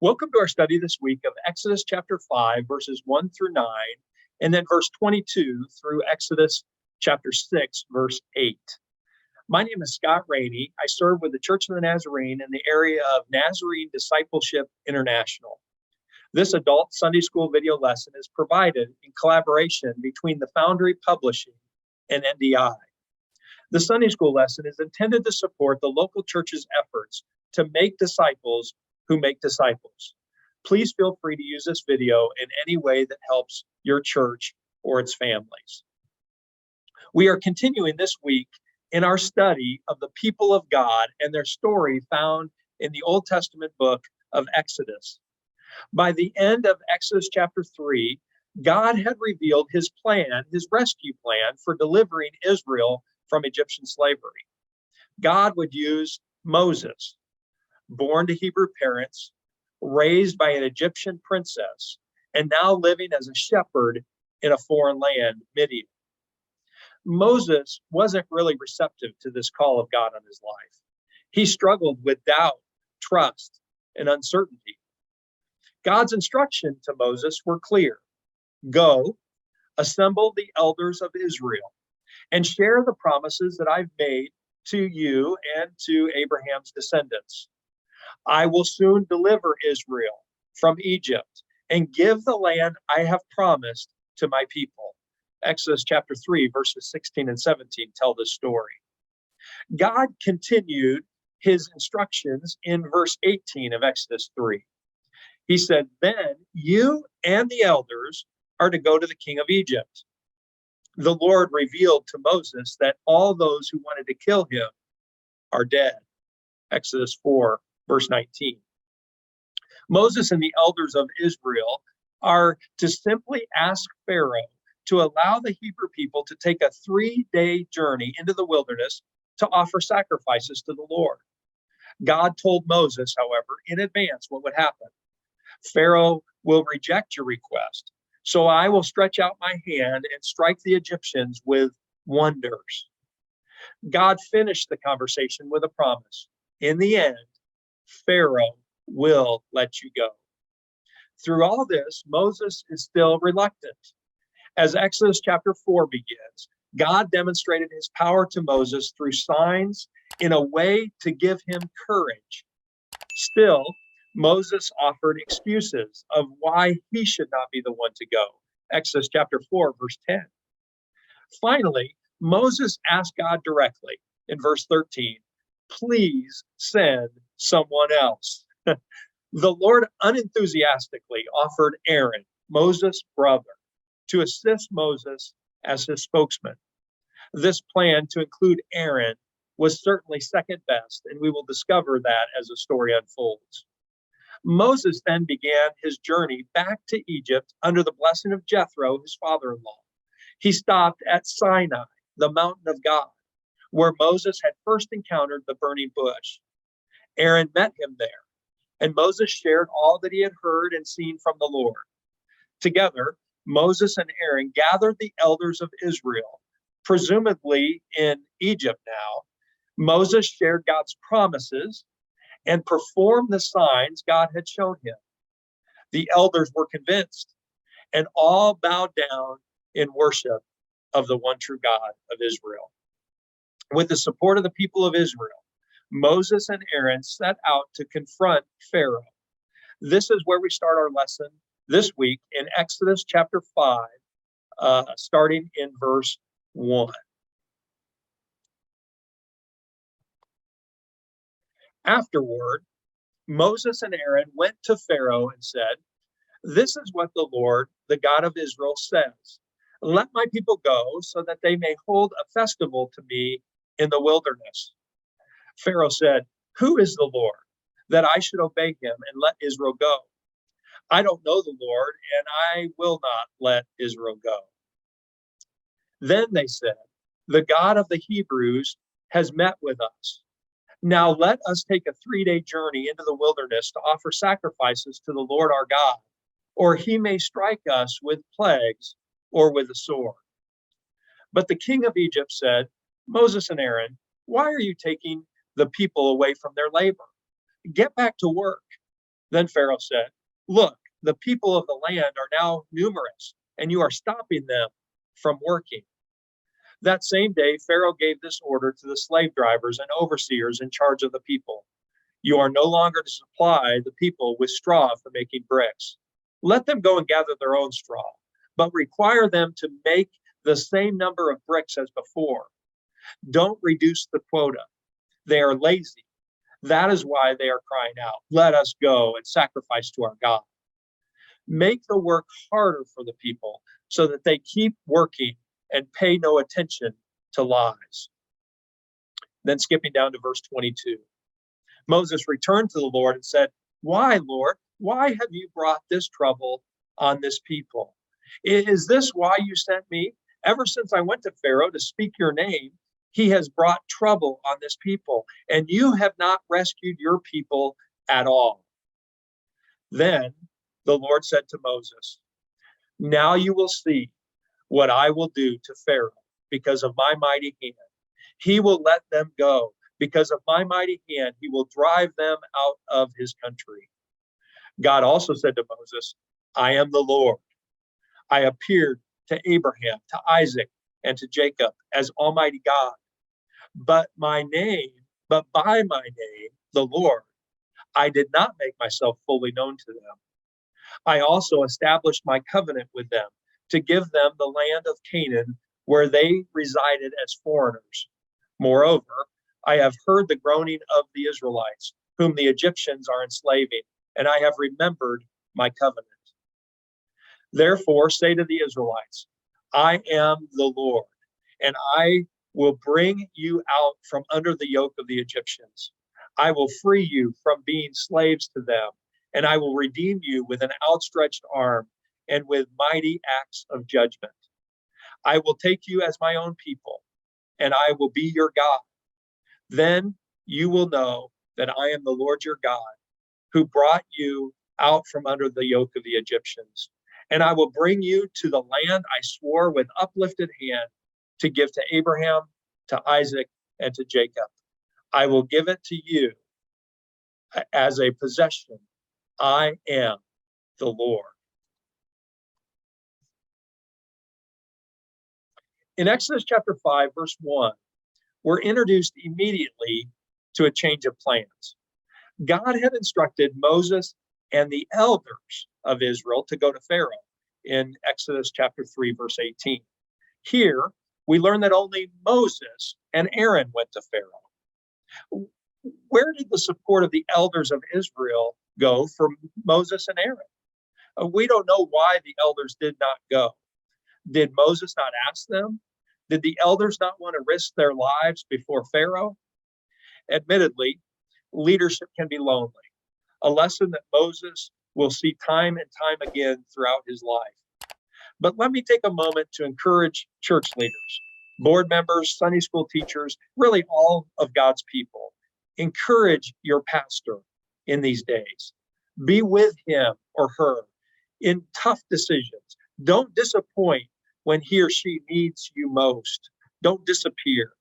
Welcome to our study this week of Exodus chapter 5, verses 1 through 9, and then verse 22 through Exodus chapter 6, verse 8. My name is Scott Rainey. I serve with the Church of the Nazarene in the area of Nazarene Discipleship International. This adult Sunday school video lesson is provided in collaboration between the Foundry Publishing and NDI. The Sunday school lesson is intended to support the local church's efforts to make disciples who make disciples. Please feel free to use this video in any way that helps your church or its families. We are continuing this week in our study of the people of God and their story found in the Old Testament book of Exodus. By the end of Exodus chapter 3, God had revealed his plan, his rescue plan for delivering Israel from Egyptian slavery. God would use Moses, born to Hebrew parents, raised by an Egyptian princess, and now living as a shepherd in a foreign land, Midian. Moses wasn't really receptive to this call of God on his life. He struggled with doubt, trust, and uncertainty. God's instruction to Moses were clear. Go, assemble the elders of Israel, and share the promises that I've made to you and to Abraham's descendants. I will soon deliver Israel from Egypt and give the land I have promised to my people. Exodus chapter 3, verses 16 and 17 tell this story. God continued his instructions in verse 18 of Exodus 3. He said, then you and the elders are to go to the king of Egypt. The Lord revealed to Moses that all those who wanted to kill him are dead. Exodus 4, verse 19. Moses and the elders of Israel are to simply ask Pharaoh to allow the Hebrew people to take a 3-day journey into the wilderness to offer sacrifices to the Lord. God told Moses, however, in advance what would happen. Pharaoh will reject your request, so I will stretch out my hand and strike the Egyptians with wonders. God finished the conversation with a promise. In the end, Pharaoh will let you go. Through all this, Moses is still reluctant. As Exodus chapter 4 begins, God demonstrated his power to Moses through signs in a way to give him courage. Still, Moses offered excuses of why he should not be the one to go. Exodus chapter 4, verse 10. Finally, Moses asked God directly in verse 13, please send someone else. The Lord unenthusiastically offered Aaron, Moses' brother, to assist Moses as his spokesman. This plan to include Aaron was certainly second best, and we will discover that as the story unfolds. Moses then began his journey back to Egypt under the blessing of Jethro, his father-in-law. He stopped at Sinai, the mountain of God, where Moses had first encountered the burning bush. Aaron met him there, and Moses shared all that he had heard and seen from the Lord. Together, Moses and Aaron gathered the elders of Israel, presumably in Egypt now. Moses shared God's promises and performed the signs God had shown him. The elders were convinced, and all bowed down in worship of the one true God of Israel. With the support of the people of Israel, Moses and Aaron set out to confront Pharaoh. This is where we start our lesson this week in Exodus chapter 5, starting in verse 1. Afterward, Moses and Aaron went to Pharaoh and said, this is what the Lord, the God of Israel, says. Let my people go so that they may hold a festival to me in the wilderness. Pharaoh said, who is the Lord that I should obey him and let Israel go? I don't know the Lord, and I will not let Israel go. Then they said, the God of the Hebrews has met with us. Now let us take a 3-day journey into the wilderness to offer sacrifices to the Lord our God, or he may strike us with plagues or with a sword. But the king of Egypt said, Moses and Aaron, why are you taking the people away from their labor? Get back to work. Then Pharaoh said, "Look, the people of the land are now numerous, and you are stopping them from working." That same day, Pharaoh gave this order to the slave drivers and overseers in charge of the people: "You are no longer to supply the people with straw for making bricks. Let them go and gather their own straw, but require them to make the same number of bricks as before. Don't reduce the quota. They are lazy. That is why they are crying out, 'Let us go and sacrifice to our God.' Make the work harder for the people so that they keep working and pay no attention to lies." Then skipping down to verse 22. Moses returned to the Lord and said, "Why, Lord? Why have you brought this trouble on this people? Is this why you sent me? Ever since I went to Pharaoh to speak your name, he has brought trouble on this people, and you have not rescued your people at all." Then the Lord said to Moses, "Now you will see what I will do to Pharaoh because of my mighty hand. He will let them go. Because of my mighty hand, he will drive them out of his country." God also said to Moses, "I am the Lord. I appeared to Abraham, to Isaac, and to Jacob as Almighty God. But by my name, the Lord, I did not make myself fully known to them. I also established my covenant with them to give them the land of Canaan where they resided as foreigners. Moreover, I have heard the groaning of the Israelites, whom the Egyptians are enslaving, and I have remembered my covenant. Therefore, say to the Israelites, I am the Lord, and I will bring you out from under the yoke of the Egyptians. I will free you from being slaves to them, and I will redeem you with an outstretched arm and with mighty acts of judgment. I will take you as my own people, and I will be your God. Then you will know that I am the Lord your God, who brought you out from under the yoke of the Egyptians. And I will bring you to the land I swore with uplifted hand to give to Abraham, to Isaac, and to Jacob. I will give it to you as a possession. I am the Lord. In Exodus chapter 5, verse 1, we're introduced immediately to a change of plans. God had instructed Moses and the elders of Israel to go to Pharaoh in Exodus chapter 3, verse 18. Here, we learn that only Moses and Aaron went to Pharaoh. Where did the support of the elders of Israel go for Moses and Aaron? We don't know why the elders did not go. Did Moses not ask them? Did the elders not want to risk their lives before Pharaoh? Admittedly, leadership can be lonely, a lesson that Moses will see time and time again throughout his life. But let me take a moment to encourage church leaders, board members, Sunday school teachers, really all of God's people. Encourage your pastor in these days. Be with him or her in tough decisions. Don't disappoint when he or she needs you most. Don't disappear.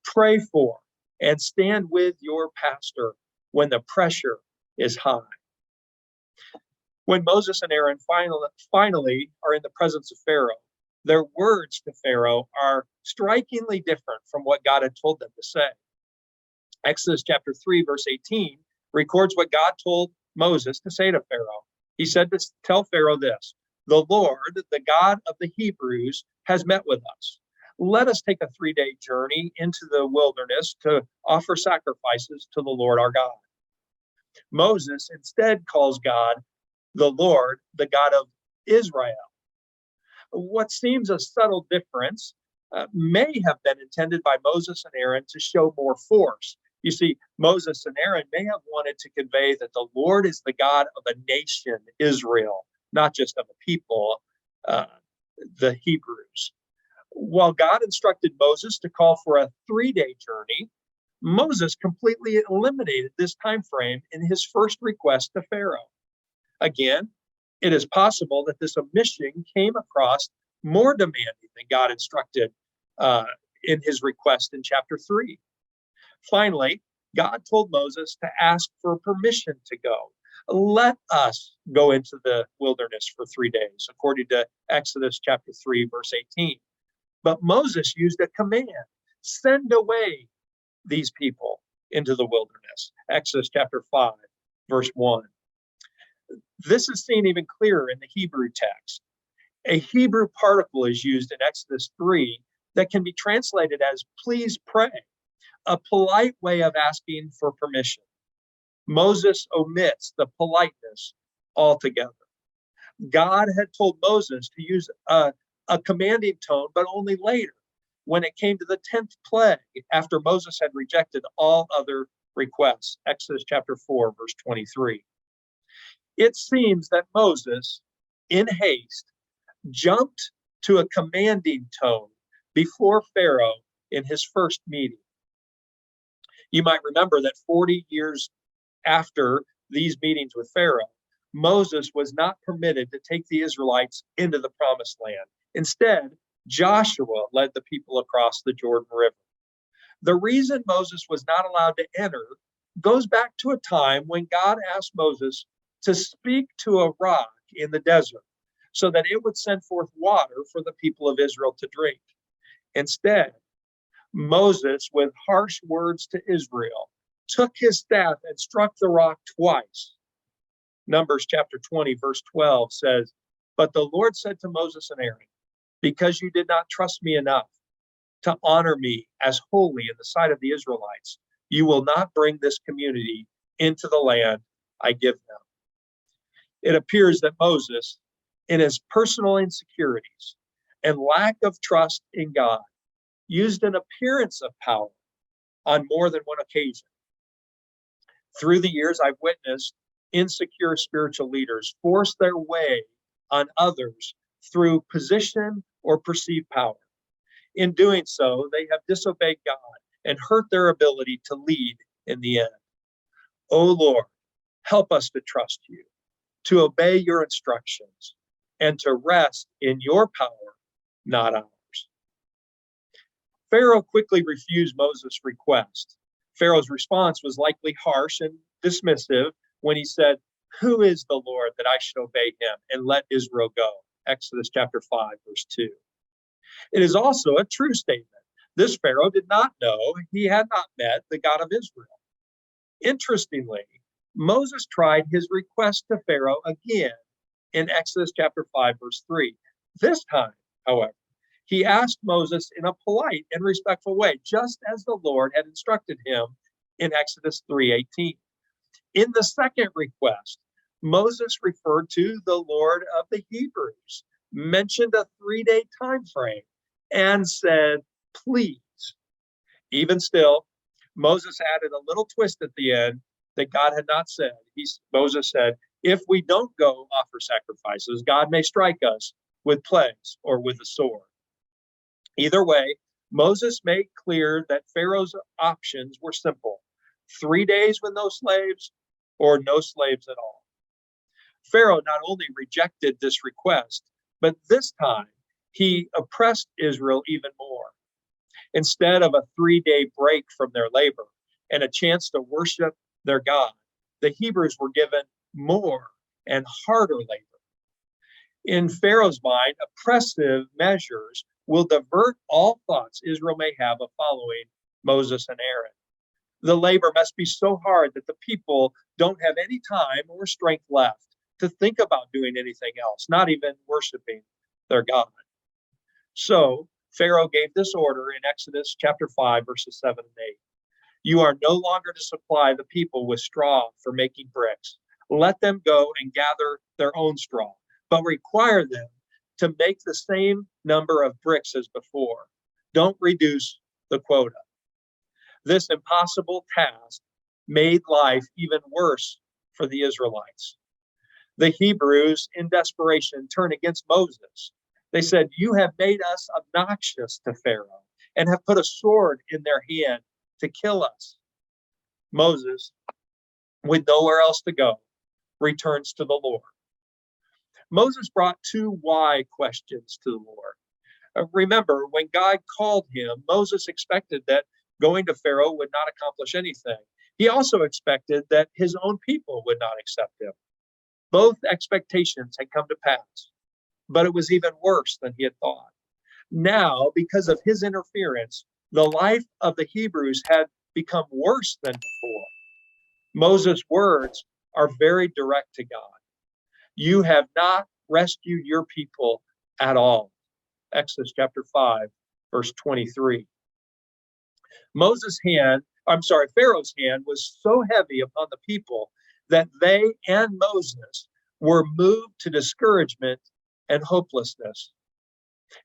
Pray for and stand with your pastor when the pressure is high. When Moses and Aaron finally are in the presence of Pharaoh, their words to Pharaoh are strikingly different from what God had told them to say. Exodus chapter 3, verse 18 records what God told Moses to say to Pharaoh. He said to tell Pharaoh this: "The Lord, the God of the Hebrews, has met with us. Let us take a 3-day journey into the wilderness to offer sacrifices to the Lord our God." Moses instead calls God the Lord, the God of Israel. What seems a subtle difference may have been intended by Moses and Aaron to show more force. You see, Moses and Aaron may have wanted to convey that the Lord is the God of a nation, Israel, not just of a people, the Hebrews. While God instructed Moses to call for a 3-day journey, Moses completely eliminated this time frame in his first request to Pharaoh. Again, it is possible that this omission came across more demanding than God instructed in his request in chapter 3. Finally, God told Moses to ask for permission to go. Let us go into the wilderness for 3 days, according to Exodus chapter 3, verse 18. But Moses used a command, send away these people into the wilderness, Exodus chapter 5, verse 1. This is seen even clearer in the Hebrew text. A Hebrew particle is used in Exodus 3 that can be translated as please pray, a polite way of asking for permission. Moses omits the politeness altogether. God had told Moses to use a commanding tone, but only later, when it came to the 10th plague, after Moses had rejected all other requests, Exodus chapter 4, verse 23. It seems that Moses, in haste, jumped to a commanding tone before Pharaoh in his first meeting. You might remember that 40 years after these meetings with Pharaoh, Moses was not permitted to take the Israelites into the promised land. Instead, Joshua led the people across the Jordan River. The reason Moses was not allowed to enter goes back to a time when God asked Moses to speak to a rock in the desert so that it would send forth water for the people of Israel to drink. Instead, Moses, with harsh words to Israel, took his staff and struck the rock twice. Numbers chapter 20, verse 12 says, but the Lord said to Moses and Aaron, because you did not trust me enough to honor me as holy in the sight of the Israelites, you will not bring this community into the land I give them. It appears that Moses, in his personal insecurities and lack of trust in God, used an appearance of power on more than one occasion. Through the years, I've witnessed insecure spiritual leaders force their way on others through position or perceived power. In doing so, they have disobeyed God and hurt their ability to lead in the end. O Lord, help us to trust you, to obey your instructions, and to rest in your power, not ours. Pharaoh quickly refused Moses' request. Pharaoh's response was likely harsh and dismissive when he said, who is the Lord that I should obey him and let Israel go? Exodus chapter 5, verse 2. It is also a true statement. This Pharaoh did not know, he had not met the God of Israel. Interestingly, Moses tried his request to Pharaoh again in Exodus chapter 5, verse 3. This time, however, he asked Moses in a polite and respectful way, just as the Lord had instructed him in Exodus 3:18. In the second request, Moses referred to the Lord of the Hebrews, mentioned a 3-day time frame, and said, please. Even still, Moses added a little twist at the end that God had not said. Moses said, if we don't go offer sacrifices, God may strike us with plagues or with a sword. Either way, Moses made clear that Pharaoh's options were simple: 3 days with no slaves or no slaves at all. Pharaoh not only rejected this request, but this time he oppressed Israel even more. Instead of a 3-day break from their labor and a chance to worship their God, the Hebrews were given more and harder labor. In Pharaoh's mind, oppressive measures will divert all thoughts Israel may have of following Moses and Aaron. The labor must be so hard that the people don't have any time or strength left to think about doing anything else, not even worshiping their God. So Pharaoh gave this order in Exodus chapter 5, verses 7 and 8. You are no longer to supply the people with straw for making bricks. Let them go and gather their own straw, but require them to make the same number of bricks as before. Don't reduce the quota. This impossible task made life even worse for the Israelites. The Hebrews, in desperation, turned against Moses. They said, you have made us obnoxious to Pharaoh and have put a sword in their hand to kill us. Moses, with nowhere else to go, returns to the Lord. Moses brought 2 why questions to the Lord. Remember, when God called him, Moses expected that going to Pharaoh would not accomplish anything. He also expected that his own people would not accept him. Both expectations had come to pass, but it was even worse than he had thought. Now, because of his interference, the life of the Hebrews had become worse than before. Moses' words are very direct to God. You have not rescued your people at all. Exodus chapter 5, verse 23. Pharaoh's hand was so heavy upon the people that they and Moses were moved to discouragement and hopelessness.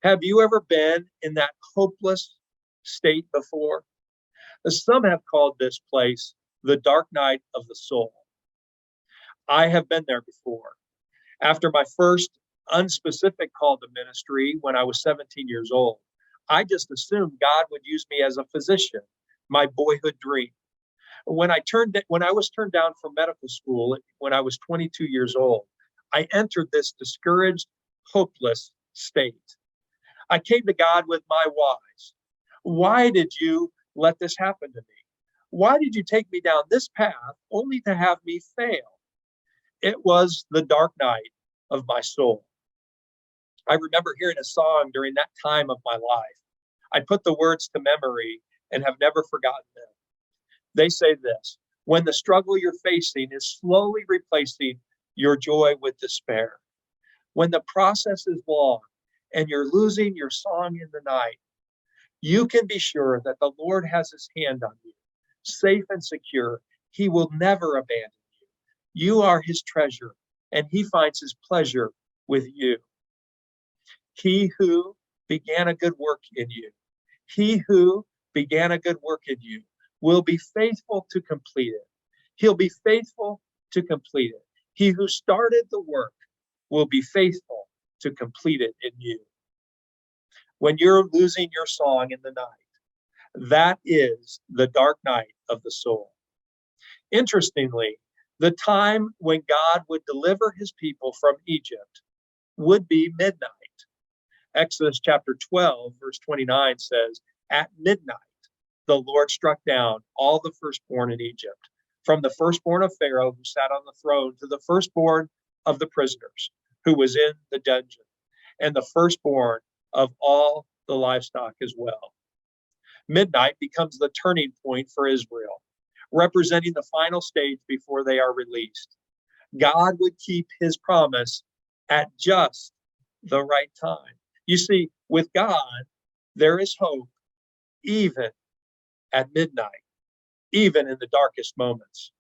Have you ever been in that hopeless state before? Some have called this place the dark night of the soul. I have been there before. After my first unspecific call to ministry when I was 17 years old, I just assumed God would use me as a physician, my boyhood dream. When I was turned down from medical school when I was 22 years old, I entered this discouraged, hopeless state. I came to God with my whys. Why did you let this happen to me? Why did you take me down this path only to have me fail? It was the dark night of my soul. I remember hearing a song during that time of my life. I put the words to memory and have never forgotten them. They say this: when the struggle you're facing is slowly replacing your joy with despair, when the process is long and you're losing your song in the night, you can be sure that the Lord has his hand on you, safe and secure. He will never abandon you. You are his treasure, and he finds his pleasure with you. He who began a good work in you, he who began a good work in you will be faithful to complete it. He'll be faithful to complete it. He who started the work will be faithful to complete it in you. When you're losing your song in the night, that is the dark night of the soul. Interestingly, the time when God would deliver his people from Egypt would be midnight. Exodus chapter 12, verse 29 says, at midnight, the Lord struck down all the firstborn in Egypt, from the firstborn of Pharaoh who sat on the throne to the firstborn of the prisoners who was in the dungeon, and the firstborn of all the livestock as well. Midnight becomes the turning point for Israel, representing the final stage before they are released. God would keep his promise at just the right time. You see, with God, there is hope even at midnight, even in the darkest moments.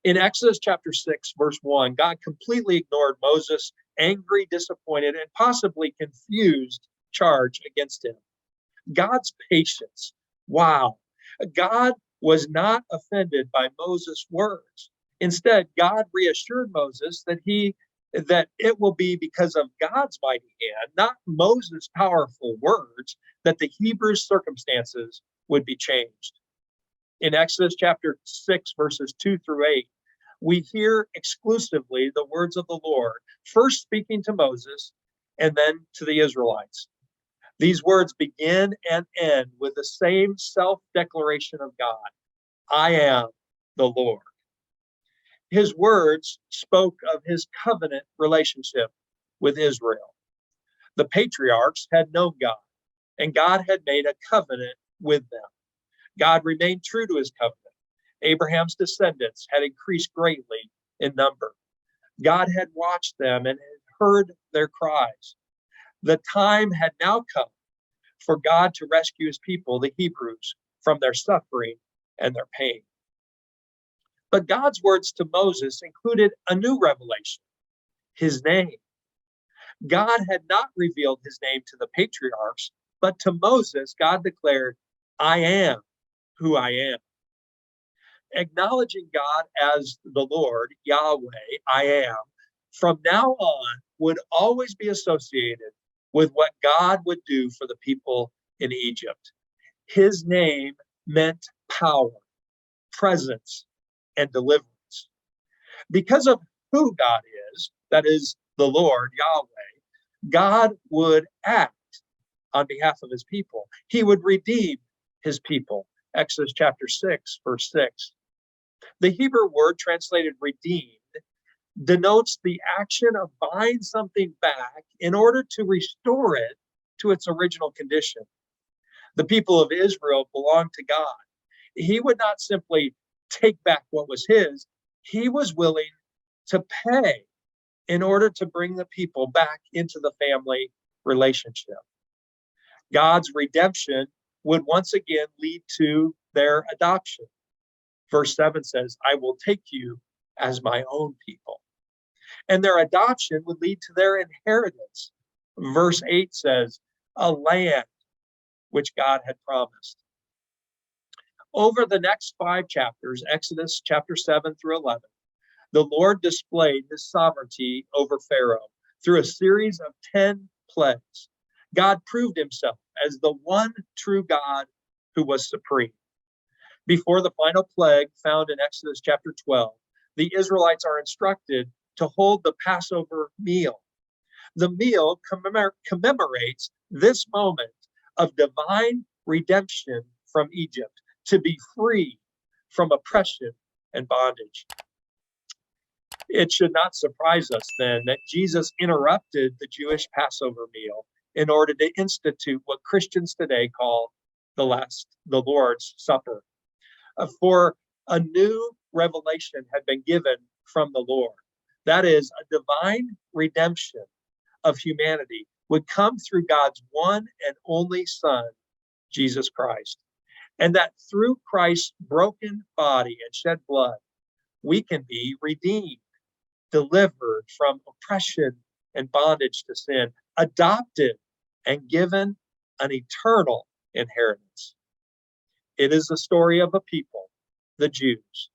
In Exodus chapter 6, verse 1, God completely ignored Moses' angry, disappointed, and possibly confused charge against him. God's patience. Wow. God was not offended by Moses' words. Instead, God reassured Moses that it will be because of God's mighty hand, not Moses' powerful words, that the Hebrews' circumstances would be changed. In Exodus chapter 6, verses 2 through 8, we hear exclusively the words of the Lord, first speaking to Moses and then to the Israelites. These words begin and end with the same self-declaration of God: I am the Lord. His words spoke of his covenant relationship with Israel. The patriarchs had known God, and God had made a covenant with them. God remained true to his covenant. Abraham's descendants had increased greatly in number. God had watched them and had heard their cries. The time had now come for God to rescue his people, the Hebrews, from their suffering and their pain. But God's words to Moses included a new revelation: his name. God had not revealed his name to the patriarchs, but to Moses, God declared, I am who I am. Acknowledging God as the Lord, Yahweh, I am, from now on would always be associated with what God would do for the people in Egypt. His name meant power, presence, and deliverance. Because of who God is, that is the Lord, Yahweh, God would act on behalf of his people. He would redeem his people Exodus chapter 6, verse 6. The Hebrew word translated redeemed denotes the action of buying something back in order to restore it to its original condition. The people of Israel belonged to God. He would not simply take back what was his, he was willing to pay in order to bring the people back into the family relationship. God's redemption would once again lead to their adoption. Verse 7 says, I will take you as my own people. And their adoption would lead to their inheritance. Verse 8 says, a land which God had promised. Over the next 5 chapters, Exodus chapter 7 through 11, the Lord displayed his sovereignty over Pharaoh through a series of 10 plagues. God proved himself as the one true God who was supreme. Before the final plague found in Exodus chapter 12, the Israelites are instructed to hold the Passover meal. The meal commemorates this moment of divine redemption from Egypt, to be free from oppression and bondage. It should not surprise us then that Jesus interrupted the Jewish Passover meal in order to institute what Christians today call the Lord's Supper. For a new revelation had been given from the Lord. That is, a divine redemption of humanity would come through God's one and only Son, Jesus Christ. And that through Christ's broken body and shed blood, we can be redeemed, delivered from oppression and bondage to sin, adopted and given an eternal inheritance. It is the story of a people, the Jews,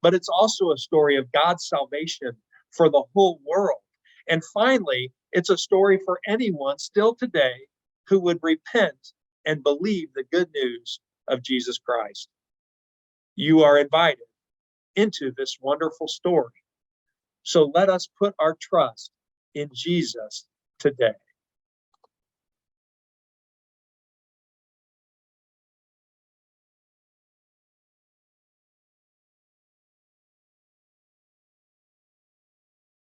but it's also a story of God's salvation for the whole world. And finally, it's a story for anyone still today who would repent and believe the good news of Jesus Christ. You are invited into this wonderful story. So let us put our trust in Jesus today.